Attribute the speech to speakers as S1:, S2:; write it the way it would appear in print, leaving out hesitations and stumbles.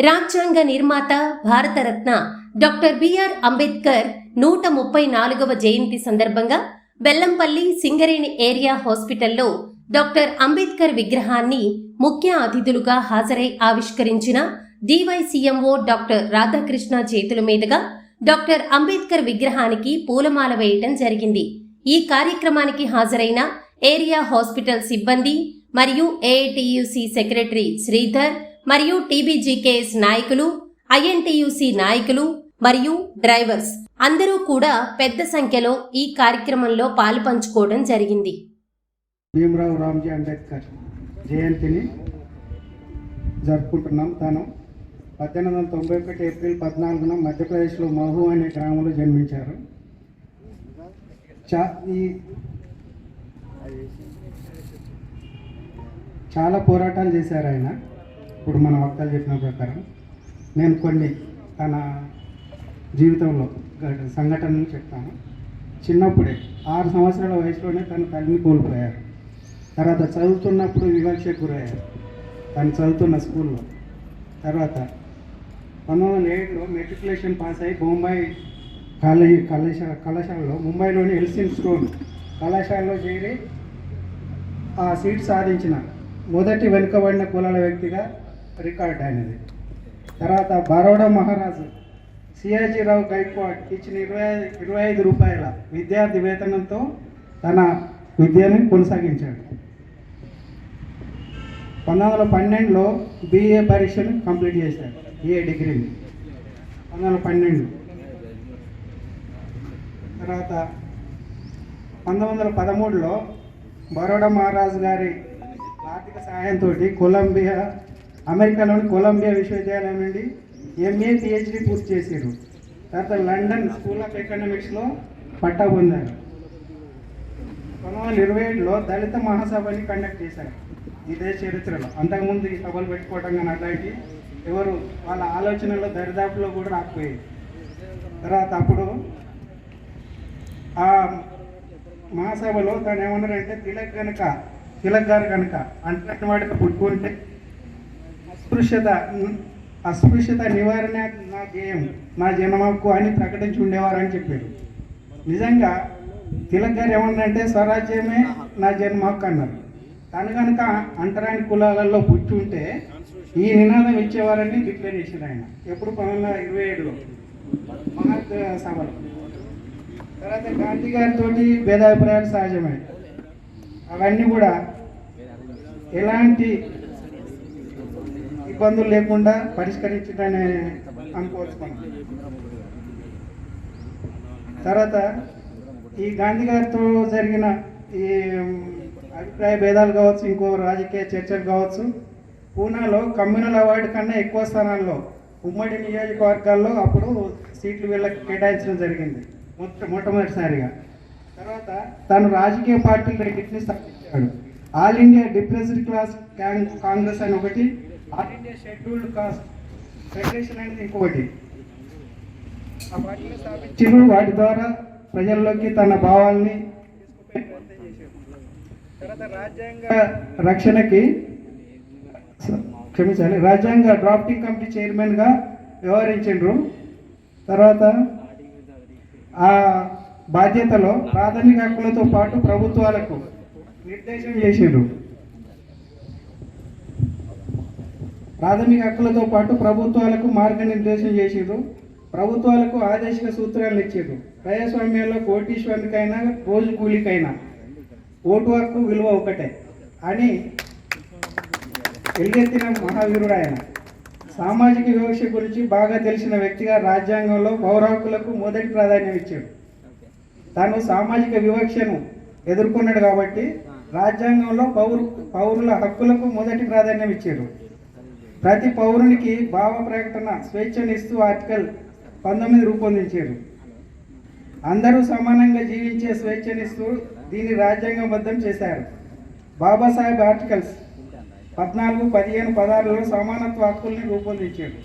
S1: రాజ్యాంగ నిర్మాత Bharat Ratna doctor BR Ambedkar 134వ జయంతి సందర్భంగా బెల్లంపల్లి సింగరేణి ఏరియా హాస్పిటల్లో డాక్టర్ అంబేద్కర్ విగ్రహాన్ని ముఖ్య అతిథులుగా హాజరై ఆవిష్కరించిన డివైసీఎంఓ డాక్టర్ రాధాకృష్ణ చేతుల మీదుగా డాక్టర్ అంబేద్కర్ విగ్రహానికి పూలమాల వేయటం జరిగింది. ఈ కార్యక్రమానికి హాజరైన ఏరియా హాస్పిటల్ సిబ్బంది మరియు ఏఐటియుసి సెక్రటరీ శ్రీధర్ మరియు టీబీజీకేఎస్ నాయకులు, ఐఎన్టీయూసీ నాయకులు మరియు డ్రైవర్స్ అందరూ కూడా పెద్ద సంఖ్యలో ఈ కార్యక్రమంలో పాలుపంచుకోవడం జరిగింది.
S2: భీమరావు రామ్జీ అంబేద్కర్ జయంతిని జరుపుకుంటున్నాం. తను 1891 ఏప్రిల్ 14న మధ్యప్రదేశ్లో మహూ అనే గ్రామంలో జన్మించారు. చాలా పోరాటాలు చేశారు ఆయన. ఇప్పుడు మన వక్తలు చెప్పిన ప్రకారం నేను కొన్ని తన జీవితంలో సంఘటనలు చెప్తాను. చిన్నప్పుడే 6 సంవత్సరాల వయసులోనే తన తల్లిని కోల్పోయారు. తర్వాత చదువుతున్నప్పుడు వివక్షకు గురయ్యారు తను చదువుతున్న స్కూల్లో. తర్వాత 1907లో మెట్రికులేషన్ పాస్ అయ్యి బొంబాయి కళాశాలలో ముంబైలోని ఎల్సిన్ స్టోన్ కళాశాలలో చేరి ఆ సీట్ సాధించిన మొదటి వెనుకబడిన కులాల వ్యక్తిగా రికార్డ్ అయినది. తర్వాత బరోడా మహారాజు సియాజీరావు గైక్వాడ్ ఇచ్చిన 25 రూపాయల విద్యార్థి వేతనంతో తన విద్యను కొనసాగించాడు. 1912లో బిఏ పరీక్షను కంప్లీట్ చేశాడు, బిఏ డిగ్రీని 1912. తర్వాత 1913లో బరోడా మహారాజు గారి ఆర్థిక సహాయంతో అమెరికాలోని కొలంబియా విశ్వవిద్యాలయం నుండి ఎంఏ పిహెచ్డి పూర్తి చేశారు. తర్వాత లండన్ స్కూల్ ఆఫ్ ఎకనామిక్స్లో పట్టా పొందారు. 1927లో దళిత మహాసభని కండక్ట్ చేశారు. ఇదే చరిత్రలో అంతకుముందు ఈ సభలు పెట్టుకోవటం కానీ అట్లాంటి ఎవరు వాళ్ళ ఆలోచనలో దరిదాపులో కూడా రాకపోయేది. తర్వాత అప్పుడు ఆ మహాసభలో తను ఏమన్నారంటే తిలక్ గారు కనుక అంటరాని వాడికి పుట్టుకుంటే అస్పృశ్యత నివారణ నా ధ్యేయం, నా జన్మకు అని ప్రకటించి ఉండేవారని చెప్పారు. నిజంగా తిలక్ గారు ఏమన్నారంటే స్వరాజ్యమే నా జన్మకు అన్నారు. తను కనుక అంటరాని కులాలలో పుట్టి ఉంటే ఈ నినాదం ఇచ్చేవారని డిక్లేర్ చేశారు ఆయన. ఎప్పుడు 1927లో మహాసభలో. తర్వాత గాంధీ గారితో భేదాభిప్రాయాలు సహజమే. అవన్నీ కూడా ఎలాంటి ఇబ్బందులు లేకుండా పరిష్కరించడని అనుకోవచ్చు మనం. తర్వాత ఈ గాంధీ గారితో జరిగిన ఈ అభిప్రాయ భేదాలు కావచ్చు, ఇంకో రాజకీయ చర్చలు కావచ్చు, పూనాలో కమ్యూనల్ అవార్డు కన్నా ఎక్కువ స్థానాల్లో ఉమ్మడి నియోజకవర్గాల్లో అప్పుడు సీట్లు వీళ్ళకి కేటాయించడం జరిగింది మొట్టమొదటిసారిగా. తర్వాత తను రాజకీయ పార్టీలు రెండింటిని స్థాపించాడు. All India depressed class Congress అని ఒకటి, all India scheduled cost federation అనేది ఇంకొకటి. ఆ పార్టీని స్థాపించారు. వాటి ద్వారా ప్రజల్లోకి తన భావాల్ని తర్వాత రాజ్యాంగ డ్రాఫ్టింగ్ కమిటీ చైర్మన్గా వ్యవహరించారు. తర్వాత ఆ బాధ్యతలో ప్రాథమిక హక్కులతో పాటు ప్రభుత్వాలకు నిర్దేశం చేశారు. ప్రాథమిక హక్కులతో పాటు ప్రభుత్వాలకు మార్గనిర్దేశం చేశారు. ప్రభుత్వాలకు ఆదేశిక సూత్రాలను ఇచ్చారు. ప్రజాస్వామ్యంలో కోటీశ్వరునికైనా రోజు కూలికైనా ఓటు హక్కు విలువ ఒకటే అని ఎలుగెత్తిన మహావీరుడు ఆయన. సామాజిక వివక్ష గురించి బాగా తెలిసిన వ్యక్తిగా రాజ్యాంగంలో పౌర హక్కులకు మొదటి ప్రాధాన్యం ఇచ్చాడు. తాను సామాజిక వివక్షను ఎదుర్కొన్నాడు కాబట్టి రాజ్యాంగంలో పౌరుల హక్కులకు మొదటి ప్రాధాన్యం ఇచ్చారు. ప్రతి పౌరునికి భావ ప్రకటన స్వేచ్ఛనిస్తూ ఆర్టికల్ 19 రూపొందించారు. అందరూ సమానంగా జీవించే స్వేచ్ఛనిస్తూ దీన్ని రాజ్యాంగబద్ధం చేశారు. బాబాసాహెబ్ ఆర్టికల్స్ 14, 15, 16లో సమానత్వ హక్కుల్ని రూపొందించారు.